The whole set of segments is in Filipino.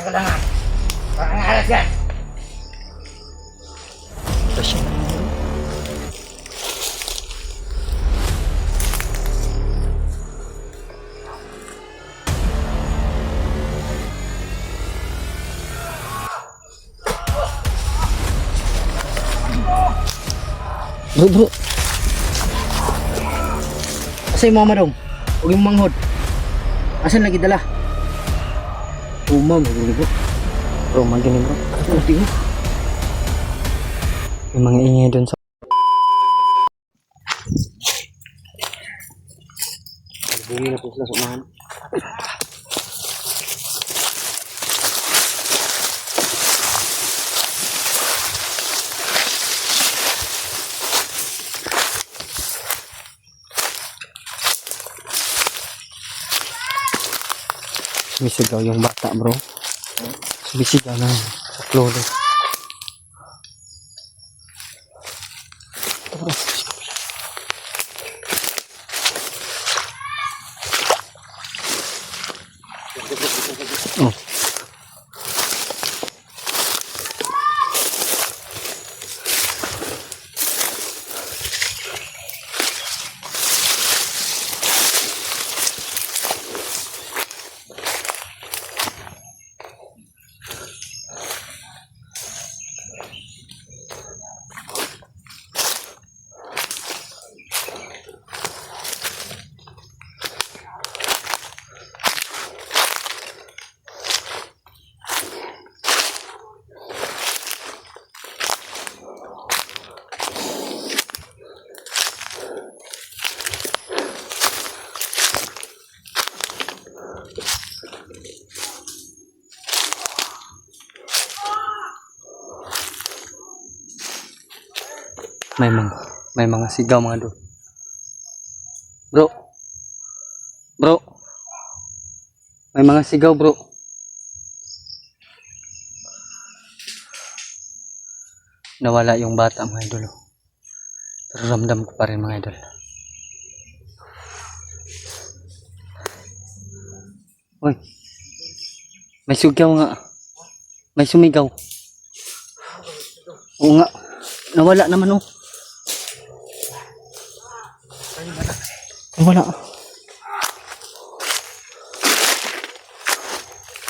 Teka lang ha. Parang alas yan. Kasi bro. Asa yung mama dong? Huwag yung manghod. Asan lagi dala? Ma'am, bro. Bro, magini bro. Tingin. May mga ingay dun sa... Bumi na po sila sa umahan. Bisigaw yung bata bro. Bisigaw na sa klolo. Oh. May mga sigaw mga do. Bro. May mga sigaw bro. Nawala yung bata mga idol. Pero ramdam ko pa rin mga idol. Uy. May sigaw nga. May sumigaw. Oo nga. Nawala naman oh. Wala.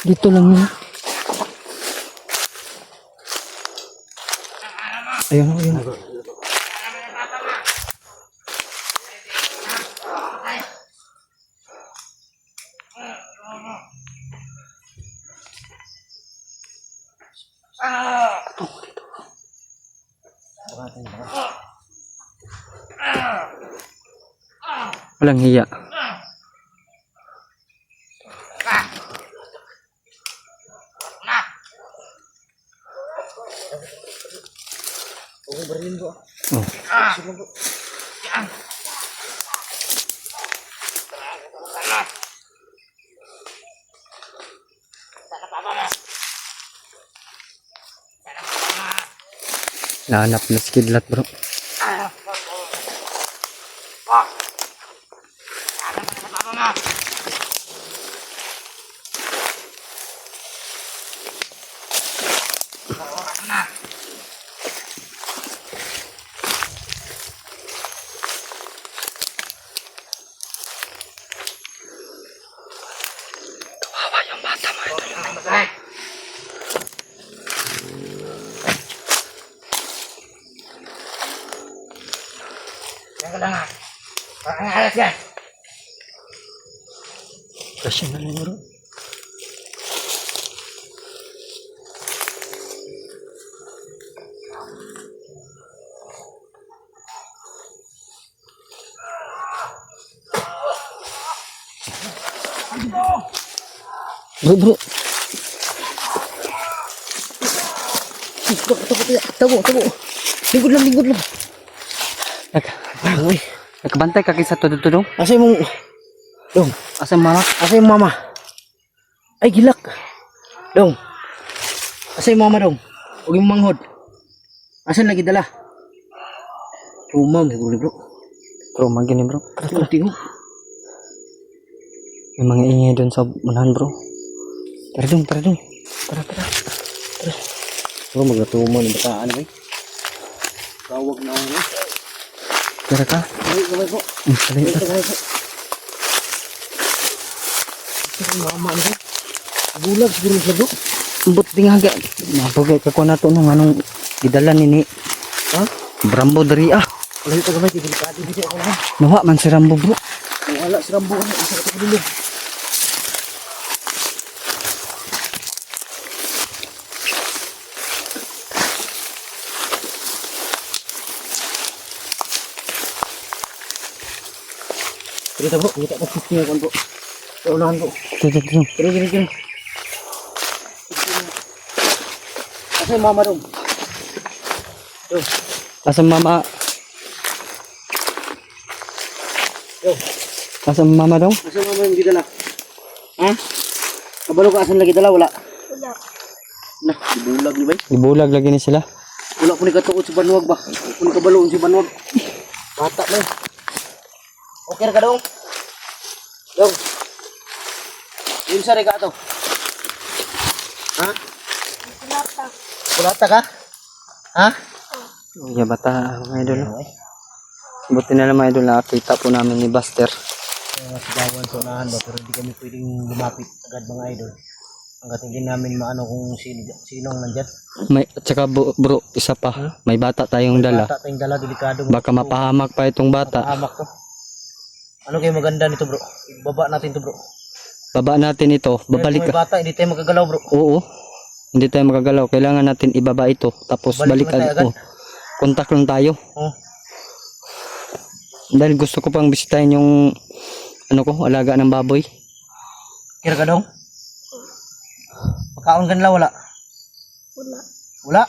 Dito lang yun. Ayun. Walang hiya. Oh. Nahanap na si Kidlat bro. Kawawa yung bata mo ito. Teka lang ha. Parang alas yan. Kasi na rin bro. Bro. Tago. Lingkod lang. Nakabantay ka kaysa todo. Asa yung dong? Asa yung mama? Ay, gilak. Dong. Asa yung mama dong? Huwag yung manghod. Asan lagi dala? Ma'am, bro. Bro, magini bro. Tingog. May mga ingay dun sa unahan bro. Tara dong. Tara, tara. Tara. Oh, magatuman ng bataan ba? Tawag na ako. Tara ka. Gamay po. Salay ito. Gamay po. Ito ang mama nito. Bulag siguro sa bro. Ambot din haga. Mapagay ka ko na ito nung anong gidala nini. Ha? Brambo dari ah. Wala ito gamay. Delikado dito ako lang. Nawa man si Rambo bro. Wala si Rambo. Isa ito dulu. Kita bro, kita po kisnya kan bro. Ulangan bro. Terus. Asa mama dong? Yo. Asa mama? Yo. Asa mama dong? Asa mama yung gidala? Ha? Kabalo ka asan lagi dala wala? Wala. Nah, dibulag ni bay. Dibulag lagi ni sila. Wala po ni katuot si Banwag ba? Kung ni kabaloon si Banwag. Bata na. Okay ka dong? Dong. Yun sa rega to. Ha? Kulata. Kulata ka? Ha? Oh, ya bata mga idol. Buti na lang mga idol, nakakita po namin ni Buster. Sigawan sa unahan ba, pero hindi kami pwedeng lumapit agad mga idol. Hanggat hindi namin maano kung sinong nandyan. May, at saka bro, isa pa, may bata tayong dala. Bata tayong dala, delikado. Baka mapahamak pa itong bata. Mapahamak to. Ano kayo maganda nito bro? Baba natin to bro. Baba natin ito. Babalik ka. May bata, hindi tayo magagalaw bro. Oo. Hindi tayo magagalaw. Kailangan natin ibaba ito. Tapos balik agad. Oh. Kontak lang tayo. Oh. Dahil gusto ko pang bisitahin yung ano ko, alaga ng baboy. Kira ka daw? Pagkaon ka nila wala? Wala. Wala?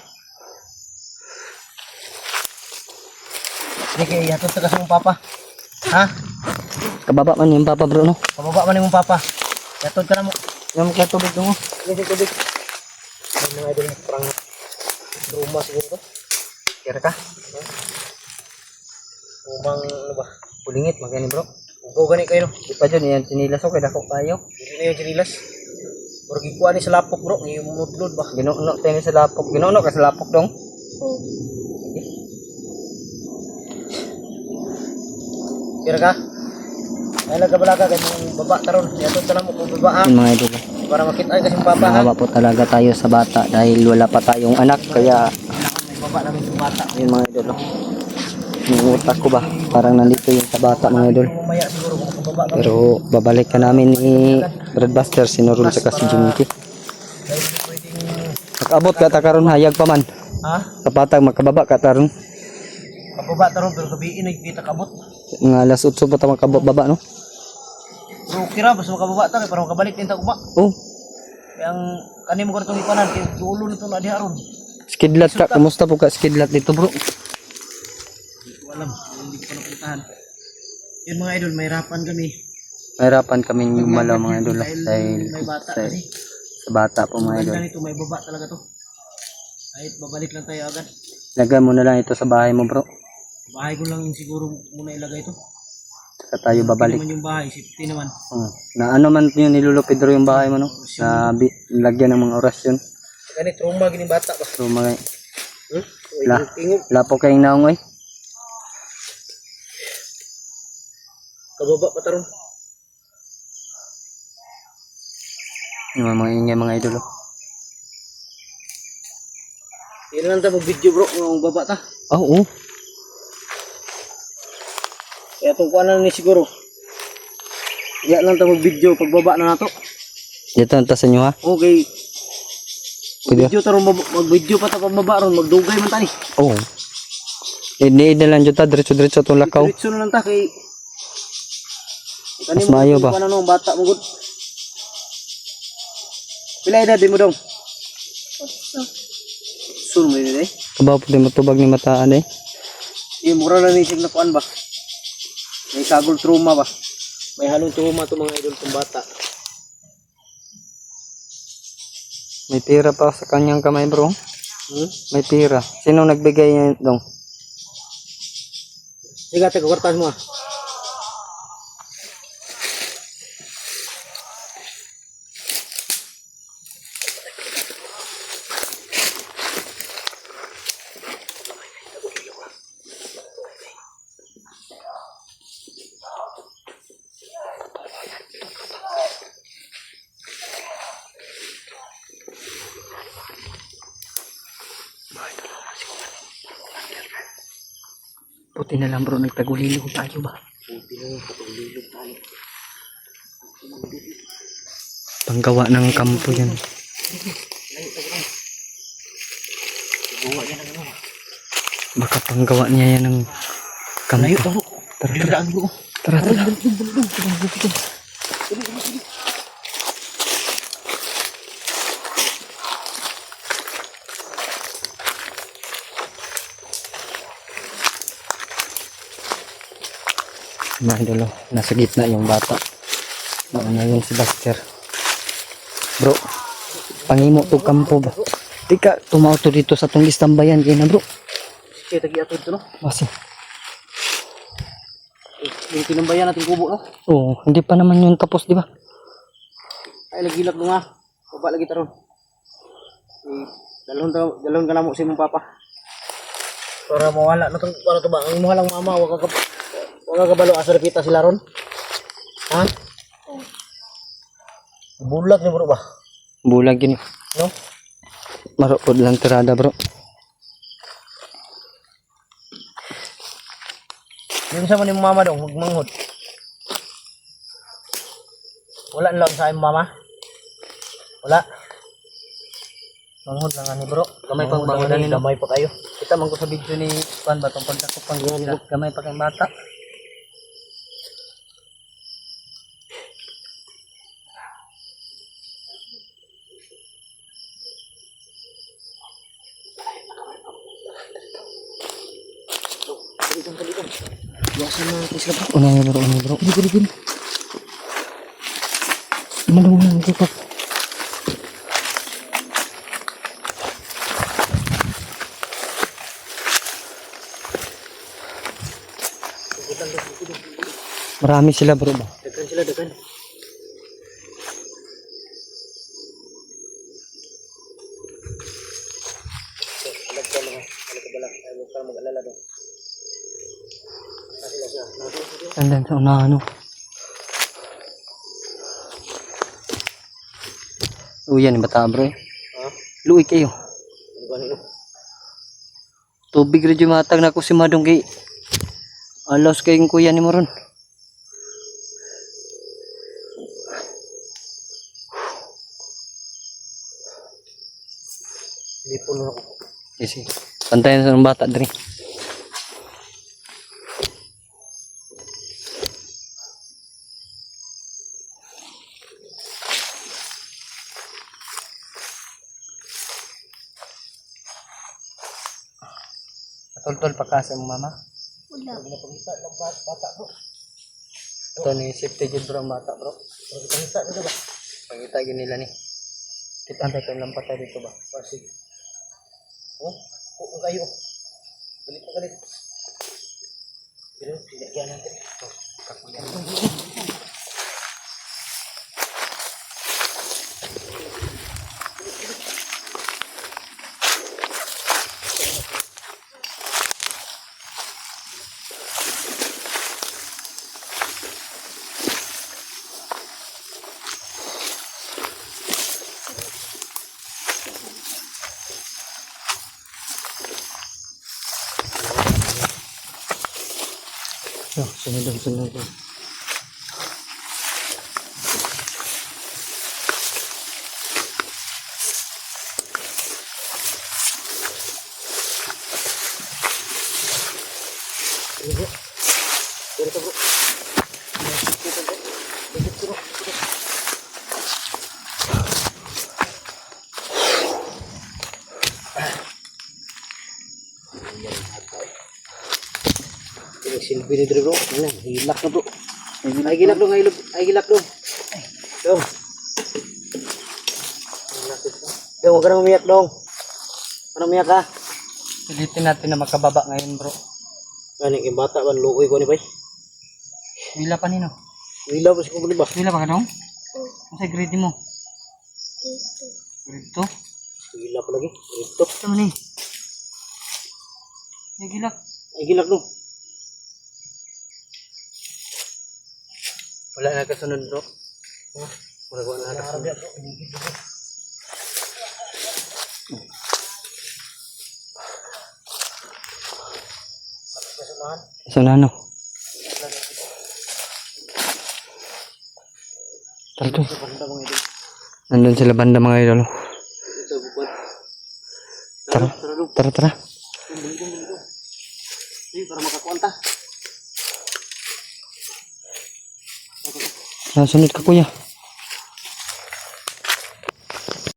Hindi kayo ihatod ka sa mong papa. Ha? Kababa man yung papa bro no? Kababa man yung papa. Ihatod ka na mo. Yung kaya tubig mo. Yung tubig. Yung mga idol parang rumah siguro to. Kira ka? Umang ano ba? Pulingit magani bro. Ugaw gani kayo no? Di pa dyan yan chinilas o kaya dako kayo. Hindi na yung chinilas. Pero gikuha ni sa lapok bro. Yung mudlod ba? Ginuno tayo sa lapok. Ginuno ka sa lapok dong? Oo. Kira ka? Ay nagabalaga ganyan baba taron. Iatod ka na mo kung baba ha. Mga idol. Para makita ay kasi papa ha. Mahawa po talaga tayo sa bata dahil wala pa tayong anak kaya baba namin yung bata. Yun mga idol. Yung utak ko ba? Parang nandito yung sa bata mga idol. Pero babalik ka namin ni Brad Buster, sinurul sa si Junkie. Nakabot ka takaron hayag pa man. Ha? Kapatag makababa ka taron. Kababa taron pero gabiin ay kita kabot. Nga alas 8 pa ta makababa no. Pero kira basta makababa ta para makabalik din ta kuba. Oh. Yang kani mo kartong ipanan kay dulo nito na diharon. Skidlat ka, kumusta po ka skidlat dito bro? Hindi ko alam, hindi ko napuntahan. Yun mga idol, mahirapan kami. Mahirapan kami gumalaw mga idol dahil may bata kasi. Sa bata po mga idol. Ganito, may baba talaga to. Kahit babalik lang tayo agad. Lagay mo na lang ito sa bahay mo bro. Bahay ko lang siguro muna ilagay ito. Saka tayo babalik. Naman yung bahay, safety naman. Na ano man yun nilulupid rin yung bahay mo no? Na lagyan ng mga orasyon. Ganit, trauma gini bata ba? Trauma gani. Lapo kayong naong eh. Kababa pa taron. Yung mga ingay mga idol. Yun lang ta mag-video bro, ng baba ta. Oo. Kaya itong kuha na ni siguro. Yan lang ta mag-video pagbaba na nato. Dito ang sa inyo ha? Okay. Video taron mag-video pa ta pagbaba ron, magdugay man ta ni. Oo. Hindi na lang dyan ta, diretso-diretso itong lakaw. Diretso na lang ta kay mas maayo ba? Ano bata mo gud? Pila edad mo dong? Sur mo ni. Kabaw pud mo tubag ni mataan eh. Di mura na ni sig na kuan ba? May sagol trauma ba? May halong trauma to mga idol tong bata. May pira pa sa kanyang kamay bro. May pira. Sino nagbigay niya dong? Sige, taga kwartas mo ah. Buti na lang bro, nagtagulilog tayo ba? Panggawa ng kampo yan. Baka panggawa niya yan ng kampo. Tara, tara. Tara. Mga idolo, nasa gitna yung bata. Nauna yung si Buster. Bro, pangimo to kampo ba? Di ka tumauto dito sa tong istambayan kaya na bro. Kaya tagi ato ito no. Basi. Yung tinambayan natin kubo no. Oo, hindi pa naman yun tapos di ba? Ay nagilak mo nga. Baba lagi taron. Dalon ka na mo si mong papa. Para mawala na tong para to ba ang imuha lang mama wag ka kabalo asar kita sila ron. Ha? Bulag ni bro ba? Bulag yun. No? Marupod lang tirada bro. Yung sa ni mama dong magmanghod. Wala lang sa imong mama. Wala. Manghod lang ani bro. Gamay pang bangunan nino. Gamay pa kayo. Kita man ko sa video ni Juan ba tong pagdakop pang gila. Gamay pa kay bata. Biasa na kisah bro. Unang bro. Gini. Manungan ko pa. Marami sila bro ba? Dekan sila dekan. Andan sa unahan no. Uyan ni bata bro. Ha? Luig kayo. Ano ba nito? Tubig rin yung matag na ako si Madong kay alos kayong kuya ni mo ron. Lipon na ako. Sige. Pantayan sa ng bata diri. Tol pa ka sa mong mama. Wala. Pagpangita ng bata bro. Ito ni safety jud bro ang bata bro. Pagpangita na ba? Pangita gid nila ni. Kita antay kay lampat tayo dito ba. Pasig. Oh, kung kayo. Galit na galit. Pero pinagyan natin. Kakuyan. Sunod. Silbi ni bro. Ayan, hilak na bro. Ay gilak dong, ay gilak dong. Dong. Dong, huwag ka na umiyak dong. Ano umiyak ka? Pilitin natin na makababa ngayon bro. Ganing yung bata ba, lukoy ko ni bay. Wila pa nino. Wilaw pa si kumuli ba? Wila pa ka dong? Sa grade mo? Grade 2? Wilaw pa lagi. Ito. Ito man eh. Gilak. Ay gilak dong. Wala na kasunod bro. Wala na kasunod. Sa nano. Tara to. Nandun sila banda mga idol. Tara. Tara. Para makakuanta. Sunod ka kuya.